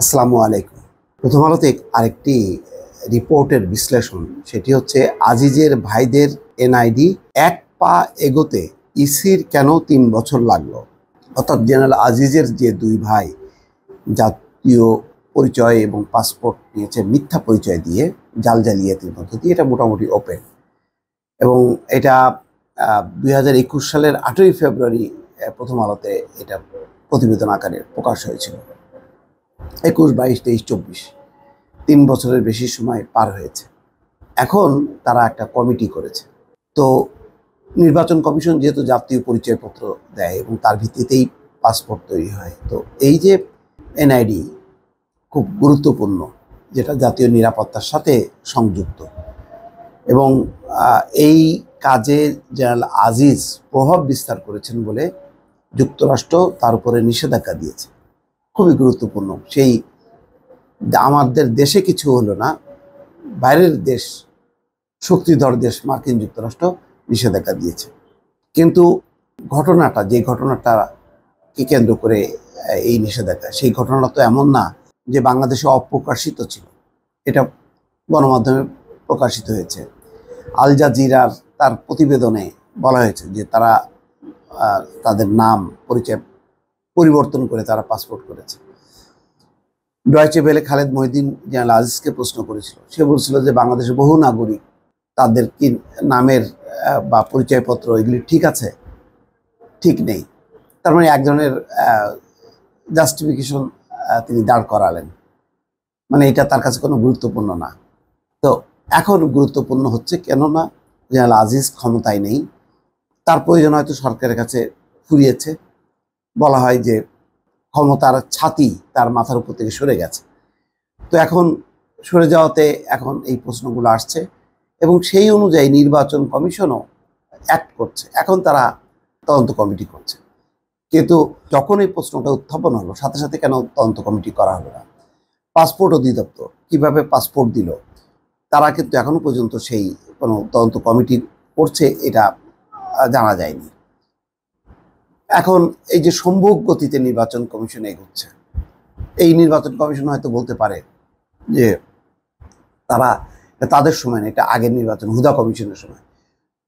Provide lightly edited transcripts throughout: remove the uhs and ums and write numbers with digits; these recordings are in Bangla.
আসসালামু আলাইকুম। প্রথম আলোতে আরেকটি রিপোর্টের বিশ্লেষণ, সেটি হচ্ছে আজিজের ভাইদের এনআইডি এক পা এগোতে ইসির কেন ৩ বছর লাগলো। অর্থাৎ জেনারেল আজিজের যে দুই ভাই জাতীয় পরিচয় এবং পাসপোর্ট নিয়েছে মিথ্যা পরিচয় দিয়ে, জালিয়াতির মধ্য দিয়ে, এটা মোটামুটি ওপেন। এবং এটা ২০২১ সালের ৮ই ফেব্রুয়ারি প্রথম আলোতে এটা প্রতিবেদন আকারে প্রকাশ হয়েছিল। ২১, ২২, ২৩, ২৪ ৩ বছরের বেশি সময় পার হয়েছে। এখন তারা একটা কমিটি করেছে। তো নির্বাচন কমিশন যেহেতু জাতীয় পরিচয়পত্র দেয় এবং তার ভিত্তিতেই পাসপোর্ট তৈরি হয়, তো এই যে এনআইডি খুব গুরুত্বপূর্ণ, যেটা জাতীয় নিরাপত্তার সাথে সংযুক্ত, এবং এই কাজে জেনারেল আজিজ প্রভাব বিস্তার করেছেন বলে যুক্তরাষ্ট্র তার উপরে নিষেধাজ্ঞা দিয়েছে। খুবই গুরুত্বপূর্ণ। সেই আমাদের দেশে কিছু হলো না, বাইরের দেশ, শক্তিধর দেশ মার্কিন যুক্তরাষ্ট্র নিষেধাজ্ঞা দিয়েছে। কিন্তু যে ঘটনাটাকে কেন্দ্র করে এই নিষেধাজ্ঞা, সেই ঘটনাটা তো এমন না যে বাংলাদেশে অপ্রকাশিত ছিল, এটা গণমাধ্যমে প্রকাশিত হয়েছে। আল জাজিরার তার প্রতিবেদনে বলা হয়েছে যে তারা তাদের নাম পরিচয় পরিবর্তন করে তারা পাসপোর্ট করেছে। Deutsche Welle Khaled Mohiuddin general আজিজকে প্রশ্ন করেছিল, সে বলছিল যে বাংলাদেশের বহু নাগরিক, তাদের কি নামের বা পরিচয়পত্র এগুলি ঠিক আছে? ঠিক নেই। তার মানে এক ধরনের জাস্টিফিকেশন তিনি দাঁড় করালেন, মানে এটা তার কাছে কোনো গুরুত্বপূর্ণ না। তো এখন গুরুত্বপূর্ণ হচ্ছে, কেননা জেনারেল আজিজ ক্ষমতায় নেই, তার প্রয়োজন হয়তো সরকারের কাছে ফুরিয়েছে। বলা হয় যে ক্ষমতার ছাতি তার মাথার উপর থেকে সরে গেছে। তো এখন সরে যাওয়াতে এখন এই প্রশ্নগুলো আসছে, এবং সেই অনুযায়ী নির্বাচন কমিশনও অ্যাক্ট করছে। এখন তারা তদন্ত কমিটি করছে। কিন্তু যখন এই প্রশ্নটা উত্থাপন হলো, সাথে সাথে কেন তদন্ত কমিটি করা হলো না? পাসপোর্ট অধিদপ্তর কিভাবে পাসপোর্ট দিল, তারা কিন্তু এখনো পর্যন্ত সেই কোনো তদন্ত কমিটি করছে এটা জানা যায়নি। এখন এই যে সম্ভব গতিতে নির্বাচন কমিশন এগোচ্ছে, এই নির্বাচন কমিশন হয়তো বলতে পারে যে তারা তাদের সময় না, এটা আগের নির্বাচন, হুদা কমিশনের সময়।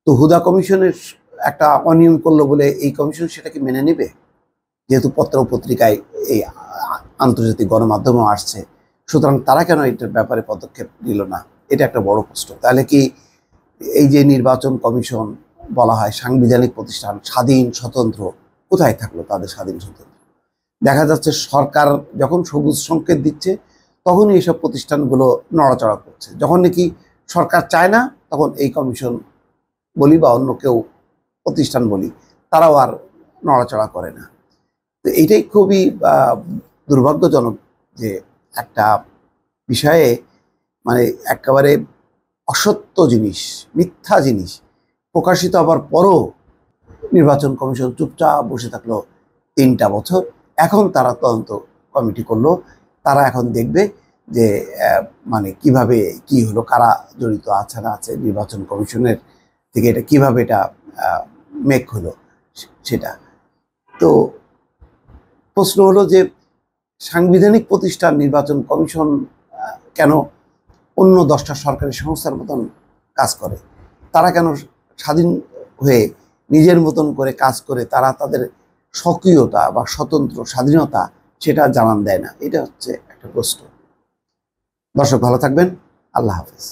তো হুদা কমিশনের একটা অনিয়ম করলো বলে এই কমিশন সেটাকে মেনে নেবে? যেহেতু পত্র পত্রিকায়, এই আন্তর্জাতিক গণমাধ্যমেও আসছে, সুতরাং তারা কেন এটার ব্যাপারে পদক্ষেপ নিল না? এটা একটা বড় প্রশ্ন। তাহলে কি এই যে নির্বাচন কমিশন বলা হয় সাংবিধানিক প্রতিষ্ঠান, স্বাধীন স্বতন্ত্র, কোথায় থাকলো তাদের স্বাধীন স্বতন্ত্র? দেখা যাচ্ছে সরকার যখন সবুজ সংকেত দিচ্ছে, তখনই এইসব প্রতিষ্ঠানগুলো নড়াচড়া করছে। যখন নাকি সরকার চায় না, তখন এই কমিশন বলি বা অন্য কেউ প্রতিষ্ঠান বলি, তারাও আর নড়াচড়া করে না। তো এইটাই খুবই দুর্ভাগ্যজনক যে একটা বিষয়ে, মানে একেবারে অসত্য জিনিস, মিথ্যা জিনিস প্রকাশিত হবার পরও নির্বাচন কমিশন চুপচাপ বসে থাকলো 3টা বছর। এখন তারা তদন্ত কমিটি করলো, তারা এখন দেখবে যে মানে কিভাবে কি হলো, কারা জড়িত আছে না আছে, নির্বাচন কমিশনের থেকে এটা কিভাবে এটা মেক হলো সেটা। তো প্রশ্ন হলো যে সাংবিধানিক প্রতিষ্ঠান নির্বাচন কমিশন কেন অন্য 10টা সরকারি সংস্থার মতন কাজ করে? তারা কেন স্বাধীন হয়ে নিজের মতন করে কাজ করে তারা তাদের সক্রিয়তা বা স্বতন্ত্র স্বাধীনতা সেটা জানান দেয় না? এটা হচ্ছে একটা প্রশ্ন। দর্শক ভালো থাকবেন। আল্লাহ হাফেজ।